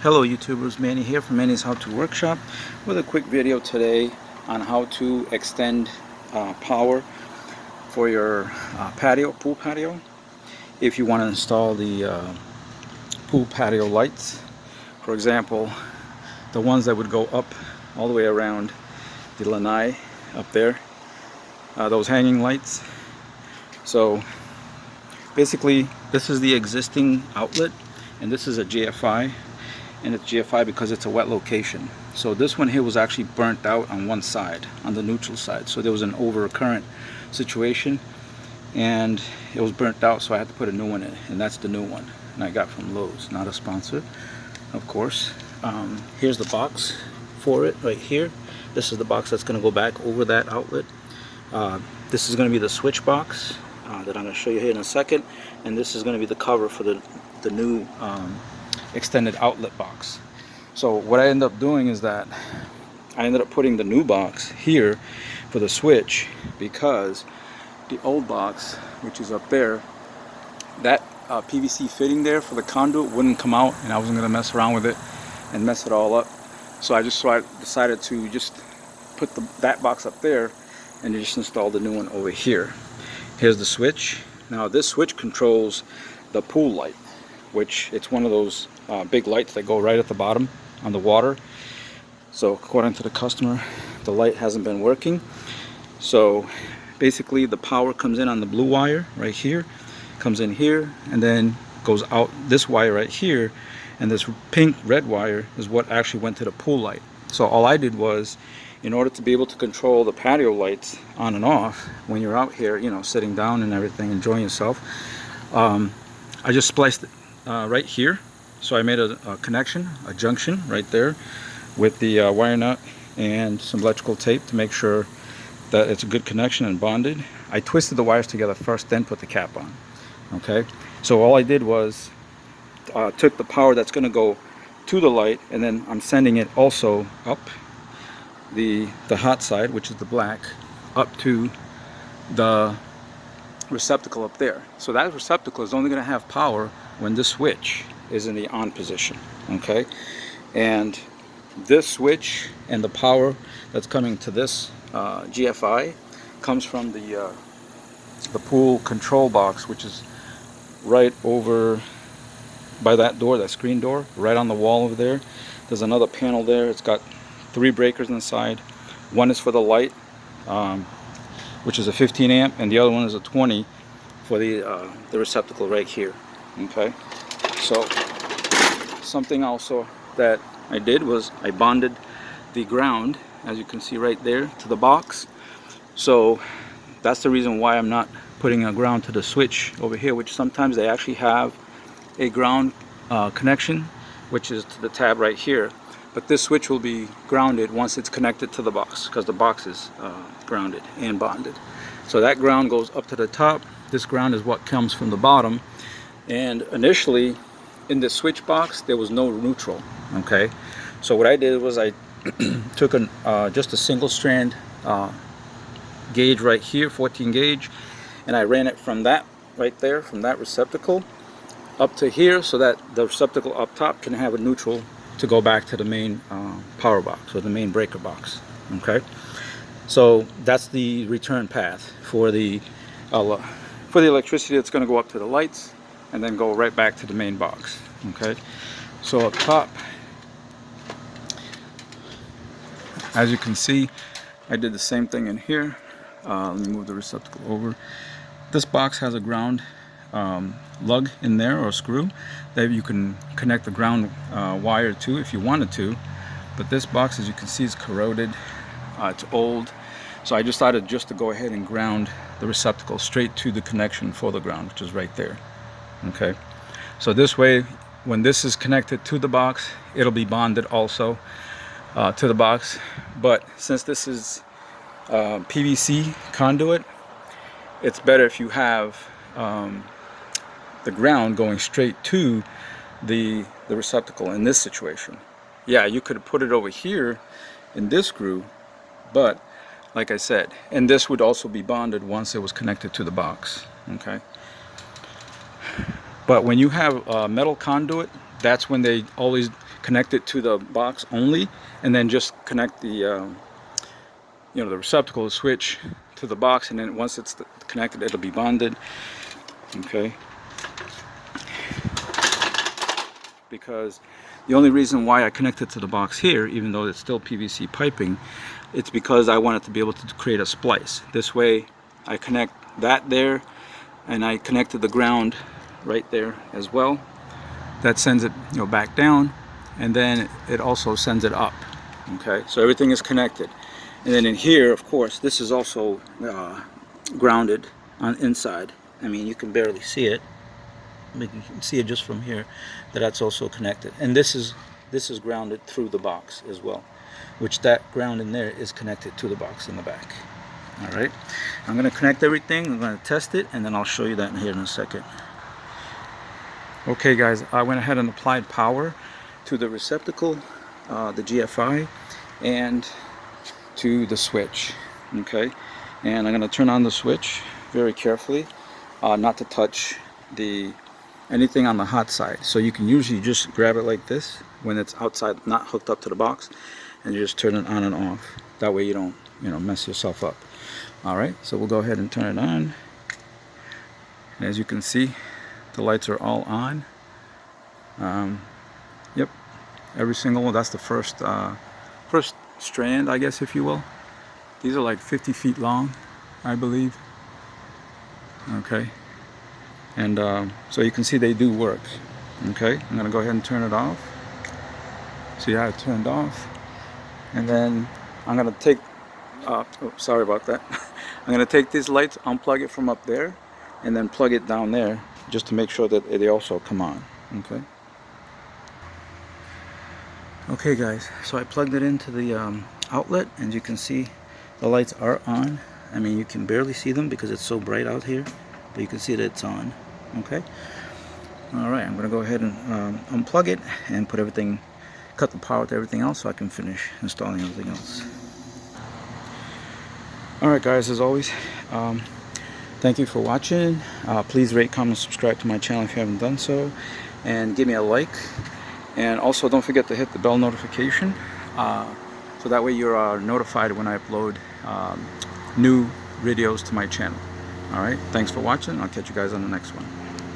Hello YouTubers, Manny here from Manny's How To Workshop with a quick video today on how to extend power for your pool patio. If you want to install the pool patio lights, for example, the ones that would go up all the way around the lanai up there, those hanging lights. So basically this is the existing outlet and this is a GFI. And it's GFI because it's a wet location. So this one here was actually burnt out on one side, on the neutral side. So there was an overcurrent situation and it was burnt out, so I had to put a new one in, and that's the new one. And I got from Lowe's, not a sponsor, of course. Here's the box for it right here. This is the box that's going to go back over that outlet. This is going to be the switch box that I'm going to show you here in a second, and this is going to be the cover for the new extended outlet box. So what I ended up doing is that I ended up putting the new box here for the switch, because the old box, which is up there, that PVC fitting there for the conduit wouldn't come out, and I wasn't going to mess around with it and mess it all up. So I decided to just put that box up there and just install the new one over here. Here's the switch. Now this switch controls the pool light, which it's one of those big lights that go right at the bottom on the water. So according to the customer, the light hasn't been working. So basically the power comes in on the blue wire right here, comes in here, and then goes out this wire right here, and this pink red wire is what actually went to the pool light. So all I did was, in order to be able to control the patio lights on and off when you're out here, you know, sitting down and everything, enjoying yourself, I just spliced it right here. So I made a connection, a junction right there with the wire nut and some electrical tape to make sure that it's a good connection and bonded. I twisted the wires together first, then put the cap on. Okay, so all I did was took the power that's going to go to the light, and then I'm sending it also up the hot side, which is the black, up to the receptacle up there. So that receptacle is only going to have power when this switch is in the on position. Okay, and this switch and the power that's coming to this GFI comes from the pool control box, which is right over by that door, that screen door, right on the wall over there. There's another panel there. It's got 3 breakers inside. One is for the light, which is a 15 amp, and the other one is a 20 for the receptacle right here. Okay, so something also that I did was I bonded the ground, as you can see right there, to the box. So that's the reason why I'm not putting a ground to the switch over here, which sometimes they actually have a ground connection, which is to the tab right here. But this switch will be grounded once it's connected to the box, because the box is grounded and bonded. So that ground goes up to the top. This ground is what comes from the bottom. And initially in the switch box there was no neutral. Okay, so what I did was I took just a single strand gauge right here, 14 gauge, and I ran it from that right there, from that receptacle up to here, so that the receptacle up top can have a neutral to go back to the main power box, or the main breaker box. Okay, so that's the return path for the electricity that's going to go up to the lights and then go right back to the main box. Okay, so up top, as you can see, I did the same thing in here. Let me move the receptacle over. This box has a ground lug in there, or a screw that you can connect the ground wire to if you wanted to. But this box, as you can see, is corroded. It's old. So I decided just to go ahead and ground the receptacle straight to the connection for the ground, which is right there. Okay, so this way, when this is connected to the box, it'll be bonded also to the box. But since this is PVC conduit, it's better if you have the ground going straight to the receptacle in this situation. Yeah, you could have put it over here in this screw, but like I said, and this would also be bonded once it was connected to the box. Okay, but when you have a metal conduit, that's when they always connect it to the box only, and then just connect the the receptacle switch to the box, and then once it's connected, it'll be bonded. Okay. Because the only reason why I connected to the box here, even though it's still PVC piping, it's because I wanted to be able to create a splice. This way I connect that there, and I connected the ground right there as well. That sends it back down, and then it also sends it up. Okay, so everything is connected. And then in here, of course, this is also grounded on inside. I mean, you can barely see it. You can see it just from here, that's also connected. And this is grounded through the box as well, which that ground in there is connected to the box in the back. All right, I'm going to connect everything. I'm going to test it, and then I'll show you that here in a second. Okay guys, I went ahead and applied power to the receptacle, the GFI, and to the switch. Okay, and I'm going to turn on the switch very carefully, not to touch anything on the hot side. So you can usually just grab it like this when it's outside, not hooked up to the box, and you just turn it on and off. That way you don't mess yourself up. All right, so we'll go ahead and turn it on. And as you can see, the lights are all on. Yep, every single one. That's the first strand, I guess, if you will. These are like 50 feet long, I believe. Okay, and so you can see they do work. Okay, I'm gonna go ahead and turn it off. See how it turned off, and then I'm gonna take oh, sorry about that. I'm gonna take these lights, unplug it from up there, and then plug it down there, just to make sure that they also come on. Okay. Okay guys, so I plugged it into the outlet, and you can see the lights are on. I mean, you can barely see them because it's so bright out here, but you can see that it's on. Okay. All right, I'm gonna go ahead and unplug it and put everything, cut the power to everything else, so I can finish installing everything else. All right guys, as always, thank you for watching. Please rate, comment, subscribe to my channel if you haven't done so, and give me a like. And also don't forget to hit the bell notification, so that way you're notified when I upload new videos to my channel. All right, thanks for watching. I'll catch you guys on the next one.